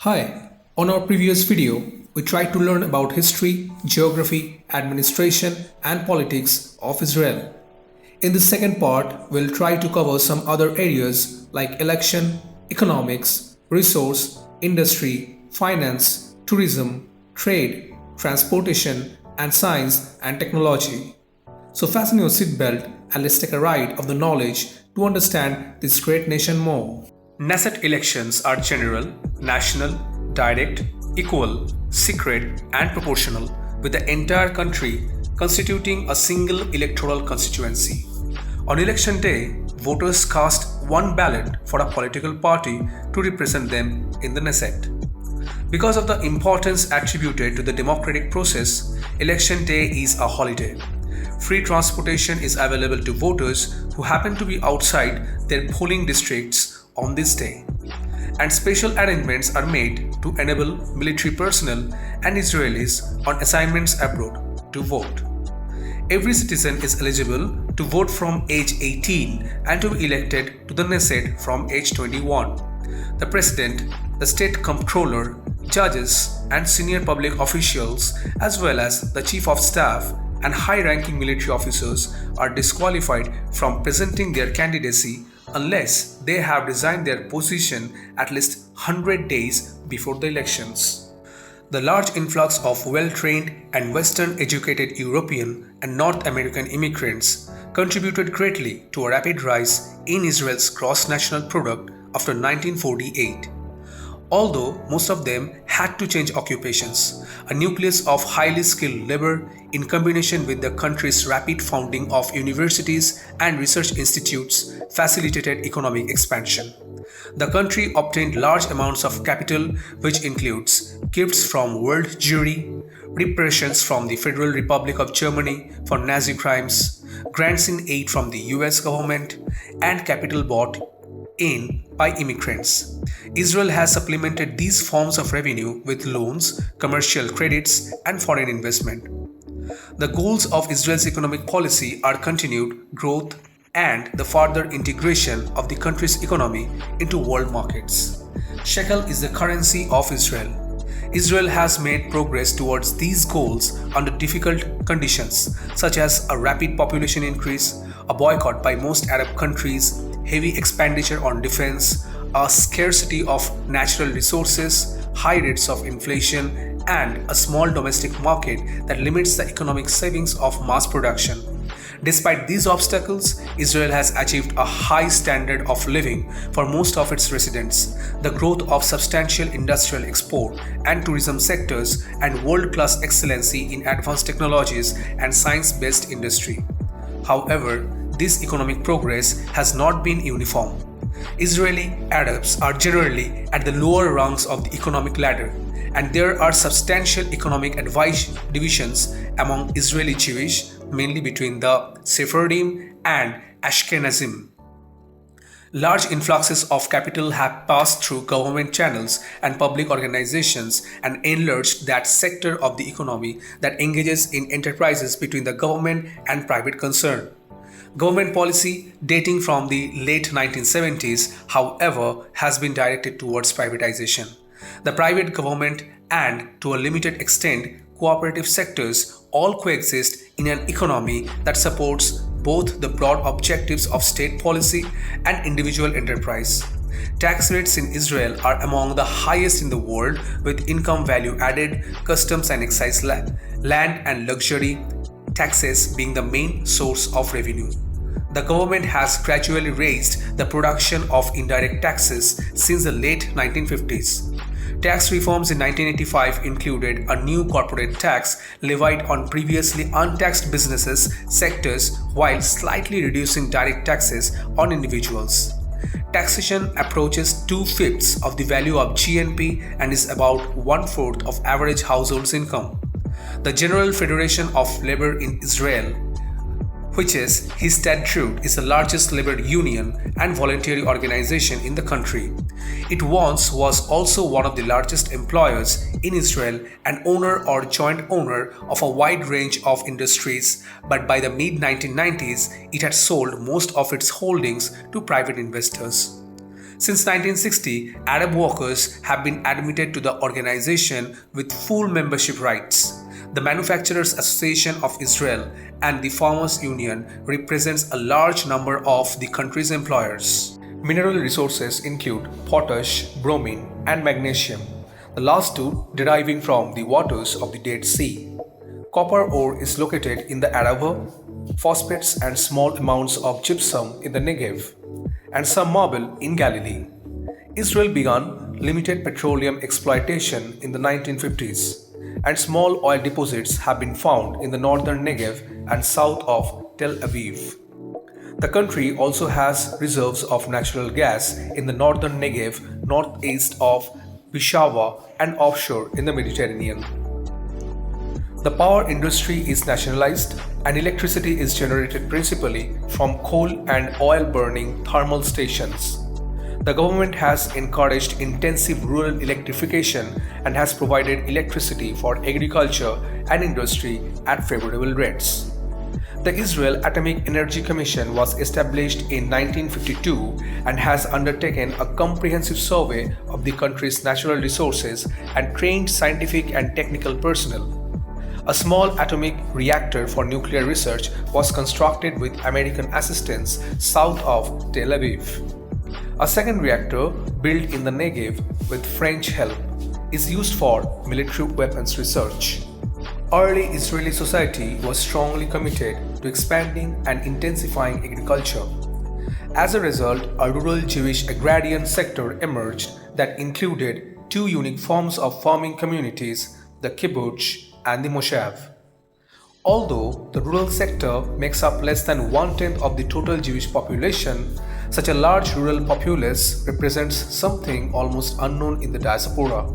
Hi, on our previous video, we tried to learn about history, geography, administration, and politics of Israel. In the second part, we'll try to cover some other areas like election, economics, resource, industry, finance, tourism, trade, transportation, and science and technology. So fasten your seatbelt and let's take a ride of the knowledge to understand this great nation more. Knesset elections are general, national, direct, equal, secret, and proportional, with the entire country constituting a single electoral constituency. On election day, voters cast one ballot for a political party to represent them in the Knesset. Because of the importance attributed to the democratic process, election day is a holiday. Free transportation is available to voters who happen to be outside their polling districts on this day, and special arrangements are made to enable military personnel and Israelis on assignments abroad to vote. Every citizen is eligible to vote from age 18 and to be elected to the Knesset from age 21. The president, the state comptroller, judges, and senior public officials, as well as the chief of staff and high-ranking military officers, are disqualified from presenting their candidacy unless they have resigned their position at least 100 days before the elections. The large influx of well-trained and Western-educated European and North American immigrants contributed greatly to a rapid rise in Israel's gross national product after 1948. Although most of them had to change occupations, a nucleus of highly skilled labor, in combination with the country's rapid founding of universities and research institutes, facilitated economic expansion. The country obtained large amounts of capital, which includes gifts from world Jewry, reparations from the Federal Republic of Germany for Nazi crimes, grants in aid from the US government, and capital bought in by immigrants. Israel has supplemented these forms of revenue with loans, commercial credits, and foreign investment. The goals of Israel's economic policy are continued growth and the further integration of the country's economy into world markets. Shekel is the currency of Israel. Israel has made progress towards these goals under difficult conditions, such as a rapid population increase, a boycott by most Arab countries, heavy expenditure on defense, a scarcity of natural resources, high rates of inflation, and a small domestic market that limits the economic savings of mass production. Despite these obstacles, Israel has achieved a high standard of living for most of its residents, the growth of substantial industrial export and tourism sectors, and world-class excellency in advanced technologies and science-based industry. However, this economic progress has not been uniform. Israeli Arabs are generally at the lower rungs of the economic ladder, and there are substantial economic divisions among Israeli Jewish, mainly between the Sephardim and Ashkenazim. Large influxes of capital have passed through government channels and public organizations and enlarged that sector of the economy that engages in enterprises between the government and private concern. Government policy dating from the late 1970s, however, has been directed towards privatization. The private government and, to a limited extent, cooperative sectors all coexist in an economy that supports both the broad objectives of state policy and individual enterprise. Tax rates in Israel are among the highest in the world, with income value added, customs and excise, land and luxury taxes being the main source of revenue. The government has gradually raised the production of indirect taxes since the late 1950s. Tax reforms in 1985 included a new corporate tax levied on previously untaxed businesses sectors while slightly reducing direct taxes on individuals. Taxation approaches 2/5 of the value of GNP and is about 1/4 of average household's income. The General Federation of Labor in Israel, which is Histadrut, is the largest labor union and voluntary organization in the country. It once was also one of the largest employers in Israel, an owner or joint owner of a wide range of industries, but by the mid-1990s, it had sold most of its holdings to private investors. Since 1960, Arab workers have been admitted to the organization with full membership rights. The Manufacturers Association of Israel and the Farmers Union represents a large number of the country's employers. Mineral resources include potash, bromine, and magnesium, the last two deriving from the waters of the Dead Sea. Copper ore is located in the Arava, phosphates and small amounts of gypsum in the Negev, and some marble in Galilee. Israel began limited petroleum exploitation in the 1950s, and small oil deposits have been found in the northern Negev and south of Tel Aviv. The country also has reserves of natural gas in the northern Negev, northeast of Peshawar, and offshore in the Mediterranean. The power industry is nationalized and electricity is generated principally from coal and oil burning thermal stations. The government has encouraged intensive rural electrification and has provided electricity for agriculture and industry at favorable rates. The Israel Atomic Energy Commission was established in 1952 and has undertaken a comprehensive survey of the country's natural resources and trained scientific and technical personnel. A small atomic reactor for nuclear research was constructed with American assistance south of Tel Aviv. A second reactor, built in the Negev with French help, is used for military weapons research. Early Israeli society was strongly committed to expanding and intensifying agriculture. As a result, a rural Jewish agrarian sector emerged that included two unique forms of farming communities, the kibbutz and the moshav. Although the rural sector makes up less than one-tenth of the total Jewish population, such a large rural populace represents something almost unknown in the diaspora.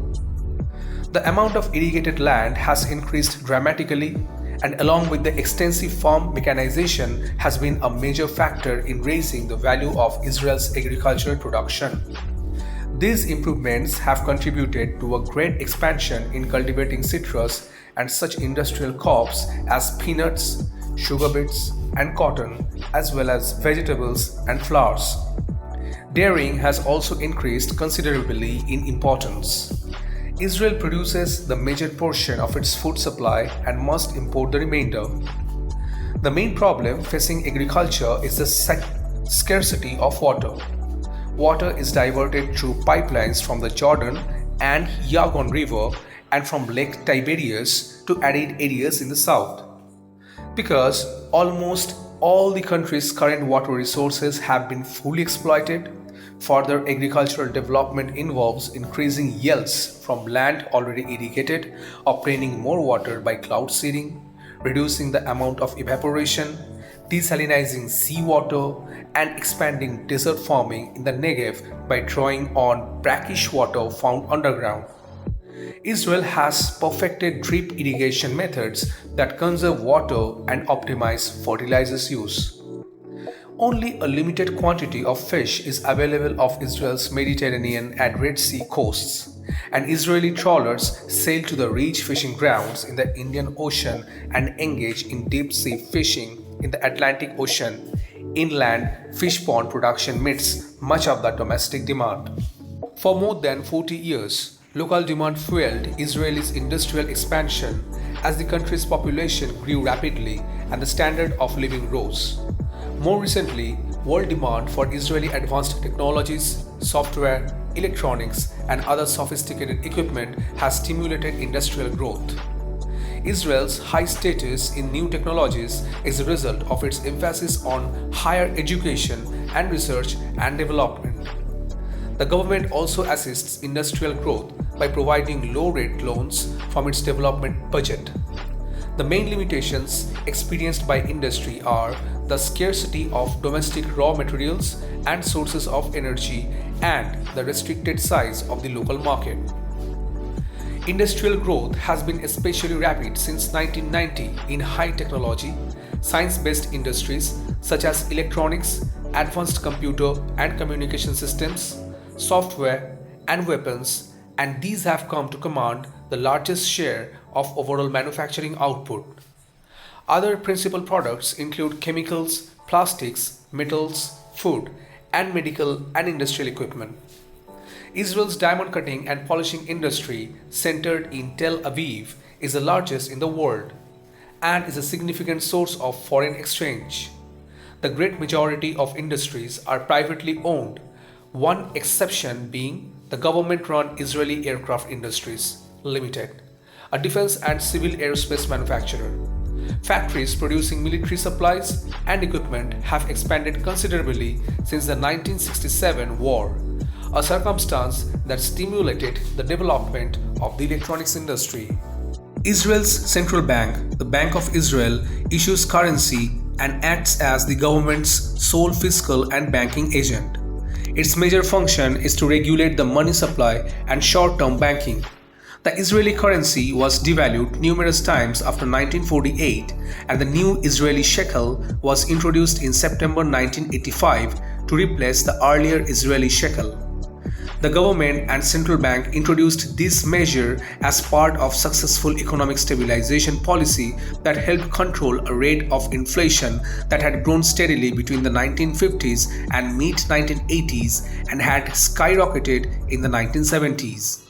The amount of irrigated land has increased dramatically, and along with the extensive farm mechanization has been a major factor in raising the value of Israel's agricultural production. These improvements have contributed to a great expansion in cultivating citrus and such industrial crops as peanuts, sugar beets, and cotton, as well as vegetables and flowers. Dairying has also increased considerably in importance. Israel produces the major portion of its food supply and must import the remainder. The main problem facing agriculture is the scarcity of water. Water is diverted through pipelines from the Jordan and Yargon River and from Lake Tiberias to arid areas in the south. Because almost all the country's current water resources have been fully exploited, further agricultural development involves increasing yields from land already irrigated, obtaining more water by cloud seeding, reducing the amount of evaporation, desalinizing seawater, and expanding desert farming in the Negev by drawing on brackish water found underground. Israel has perfected drip irrigation methods that conserve water and optimize fertilizers use. Only a limited quantity of fish is available off Israel's Mediterranean and Red Sea coasts, and Israeli trawlers sail to the rich fishing grounds in the Indian Ocean and engage in deep sea fishing in the Atlantic Ocean. Inland fish pond production meets much of the domestic demand. For more than 40 years, local demand fueled Israel's industrial expansion as the country's population grew rapidly and the standard of living rose. More recently, world demand for Israeli advanced technologies, software, electronics, and other sophisticated equipment has stimulated industrial growth. Israel's high status in new technologies is a result of its emphasis on higher education and research and development. The government also assists industrial growth by providing low-rate loans from its development budget. The main limitations experienced by industry are the scarcity of domestic raw materials and sources of energy and the restricted size of the local market. Industrial growth has been especially rapid since 1990 in high technology, science-based industries such as electronics, advanced computer and communication systems, software, and weapons, and these have come to command the largest share of overall manufacturing output. Other principal products include chemicals, plastics, metals, food, and medical and industrial equipment. Israel's diamond cutting and polishing industry, centered in Tel Aviv, is the largest in the world and is a significant source of foreign exchange. The great majority of industries are privately owned, one exception being the government-run Israeli Aircraft Industries Limited, a defense and civil aerospace manufacturer. Factories producing military supplies and equipment have expanded considerably since the 1967 war, a circumstance that stimulated the development of the electronics industry. Israel's central bank, the Bank of Israel, issues currency and acts as the government's sole fiscal and banking agent. Its major function is to regulate the money supply and short-term banking. The Israeli currency was devalued numerous times after 1948, and the new Israeli shekel was introduced in September 1985 to replace the earlier Israeli shekel. The government and central bank introduced this measure as part of successful economic stabilization policy that helped control a rate of inflation that had grown steadily between the 1950s and mid-1980s and had skyrocketed in the 1970s.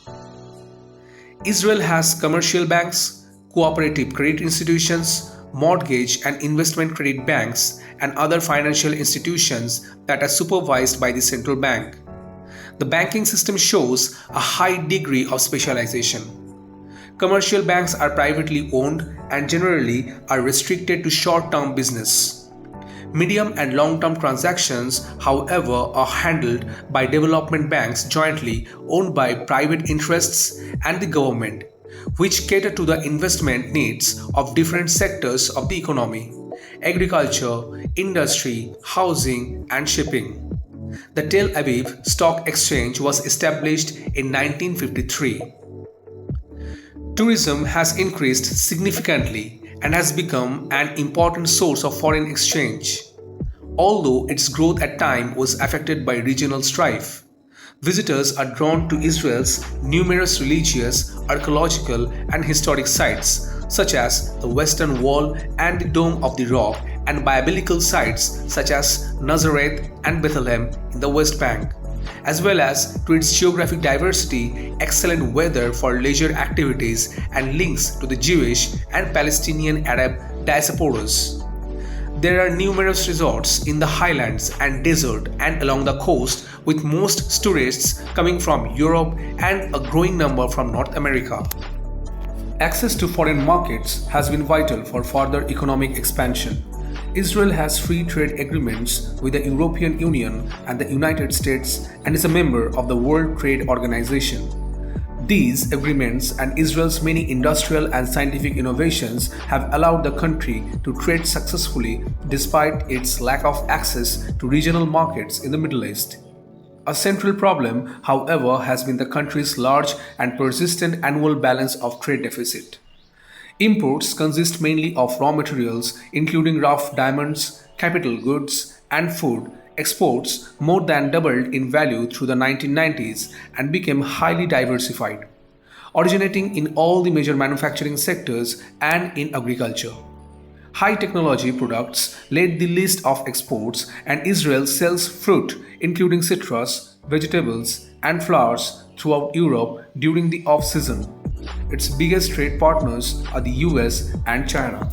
Israel has commercial banks, cooperative credit institutions, mortgage and investment credit banks, and other financial institutions that are supervised by the central bank. The banking system shows a high degree of specialization. Commercial banks are privately owned and generally are restricted to short-term business. Medium and long-term transactions, however, are handled by development banks jointly owned by private interests and the government, which cater to the investment needs of different sectors of the economy: agriculture, industry, housing, and shipping. The Tel Aviv Stock Exchange was established in 1953. Tourism has increased significantly and has become an important source of foreign exchange, although its growth at times was affected by regional strife. Visitors are drawn to Israel's numerous religious, archaeological, and historic sites, such as the Western Wall and the Dome of the Rock, and biblical sites such as Nazareth and Bethlehem in the West Bank, as well as to its geographic diversity, excellent weather for leisure activities, and links to the Jewish and Palestinian Arab diasporas. There are numerous resorts in the highlands and desert and along the coast, with most tourists coming from Europe and a growing number from North America. Access to foreign markets has been vital for further economic expansion. Israel has free trade agreements with the European Union and the United States and is a member of the World Trade Organization. These agreements and Israel's many industrial and scientific innovations have allowed the country to trade successfully despite its lack of access to regional markets in the Middle East. A central problem, however, has been the country's large and persistent annual balance of trade deficit. Imports consist mainly of raw materials, including rough diamonds, capital goods, and food. Exports more than doubled in value through the 1990s and became highly diversified, originating in all the major manufacturing sectors and in agriculture. High technology products led the list of exports, and Israel sells fruit, including citrus, vegetables, and flowers throughout Europe during the off-season. Its biggest trade partners are the US and China.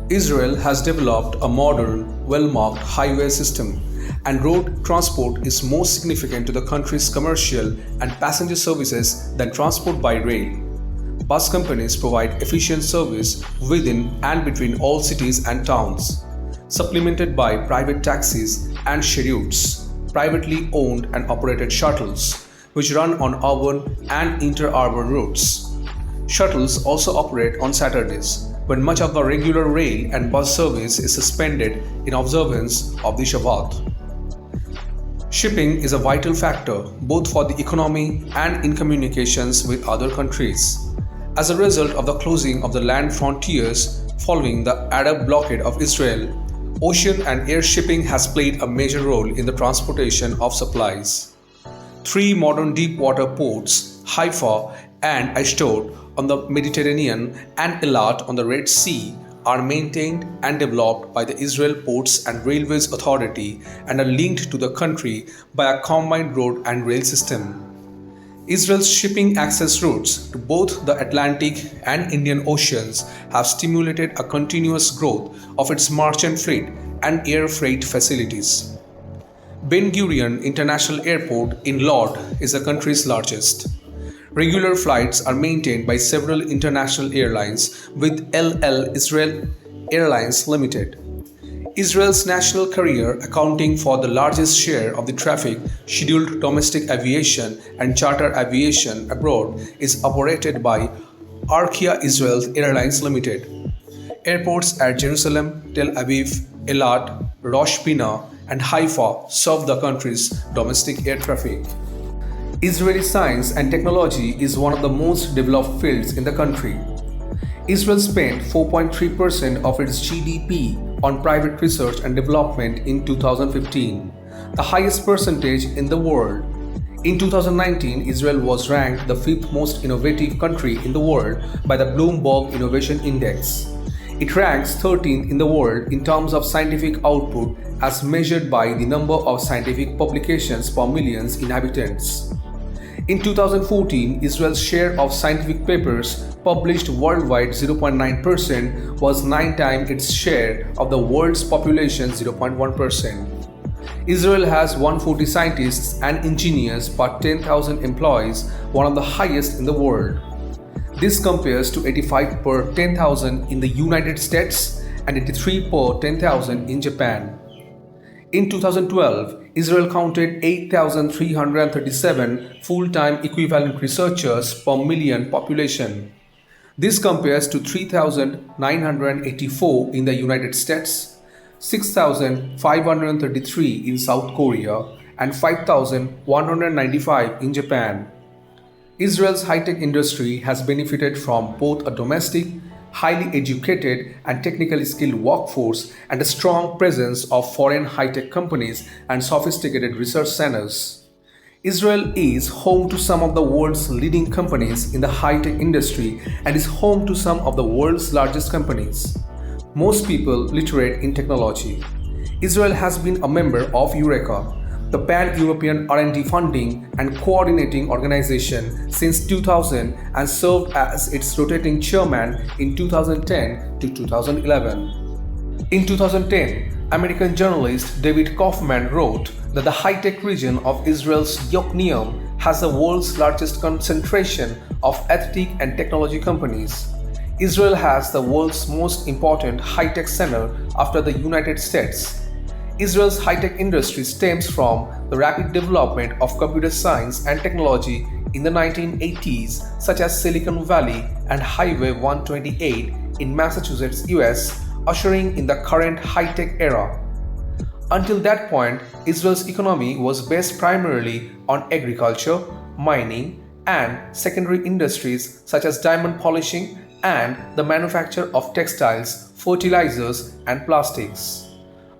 Israel has developed a modern, well-marked highway system, and road transport is more significant to the country's commercial and passenger services than transport by rail. Bus companies provide efficient service within and between all cities and towns, supplemented by private taxis and chariots, privately owned and operated shuttles, which run on urban and inter-urban routes. Shuttles also operate on Saturdays, when much of the regular rail and bus service is suspended in observance of the Shabbat. Shipping is a vital factor both for the economy and in communications with other countries. As a result of the closing of the land frontiers following the Arab blockade of Israel, ocean and air shipping has played a major role in the transportation of supplies. 3 modern deep-water ports, Haifa and Ashdod on the Mediterranean and Eilat on the Red Sea, are maintained and developed by the Israel Ports and Railways Authority and are linked to the country by a combined road and rail system. Israel's shipping access routes to both the Atlantic and Indian Oceans have stimulated a continuous growth of its merchant fleet and air freight facilities. Ben Gurion International Airport in Lod is the country's largest. Regular flights are maintained by several international airlines with El Israel Airlines Limited. Israel's national carrier, accounting for the largest share of the traffic, scheduled domestic aviation and charter aviation abroad, is operated by Arkia Israel Airlines Limited. Airports at Jerusalem, Tel Aviv, Eilat, Rosh Pinna, and Haifa serve the country's domestic air traffic. Israeli science and technology is one of the most developed fields in the country. Israel spent 4.3% of its GDP on private research and development in 2015, the highest percentage in the world. In 2019, Israel was ranked the fifth most innovative country in the world by the Bloomberg Innovation Index. It ranks 13th in the world in terms of scientific output as measured by the number of scientific publications per million inhabitants. In 2014, Israel's share of scientific papers published worldwide 0.9% was 9 times its share of the world's population 0.1%. Israel has 140 scientists and engineers per 10,000 employees, one of the highest in the world. This compares to 85 per 10,000 in the United States and 83 per 10,000 in Japan. In 2012, Israel counted 8,337 full-time equivalent researchers per million population. This compares to 3,984 in the United States, 6,533 in South Korea, and 5,195 in Japan. Israel's high-tech industry has benefited from both a domestic, highly educated and technically skilled workforce and a strong presence of foreign high-tech companies and sophisticated research centers. Israel is home to some of the world's leading companies in the high-tech industry and is home to some of the world's largest companies. Most people literate in technology. Israel has been a member of Eureka, the Pan-European R&D funding and coordinating organization since 2000 and served as its rotating chairman in 2010 to 2011. In 2010, American journalist David Kaufman wrote that the high-tech region of Israel's Yokneam has the world's largest concentration of athletic and technology companies. Israel has the world's most important high-tech center after the United States. Israel's high-tech industry stems from the rapid development of computer science and technology in the 1980s, such as Silicon Valley and Highway 128 in Massachusetts, US, ushering in the current high-tech era. Until that point, Israel's economy was based primarily on agriculture, mining, and secondary industries such as diamond polishing and the manufacture of textiles, fertilizers, and plastics.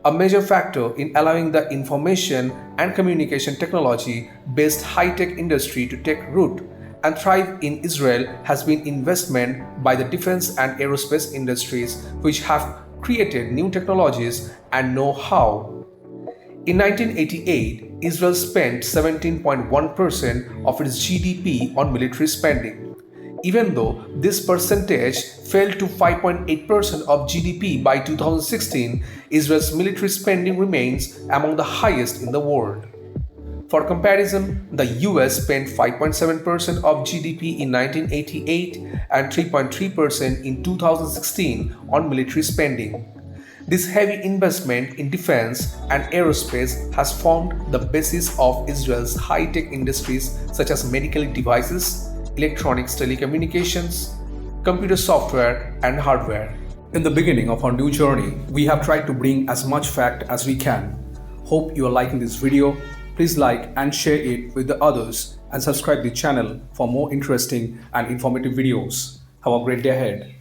A major factor in allowing the information and communication technology-based high-tech industry to take root and thrive in Israel has been investment by the defense and aerospace industries, which have created new technologies and know-how. In 1988, Israel spent 17.1% of its GDP on military spending. Even though this percentage fell to 5.8% of GDP by 2016, Israel's military spending remains among the highest in the world. For comparison, the US spent 5.7% of GDP in 1988 and 3.3% in 2016 on military spending. This heavy investment in defense and aerospace has formed the basis of Israel's high-tech industries such as medical devices, electronics, telecommunications, computer software, and hardware. In the beginning of our new journey, we have tried to bring as much fact as we can. Hope you are liking this video. Please like and share it with the others and subscribe the channel for more interesting and informative videos. Have a great day ahead.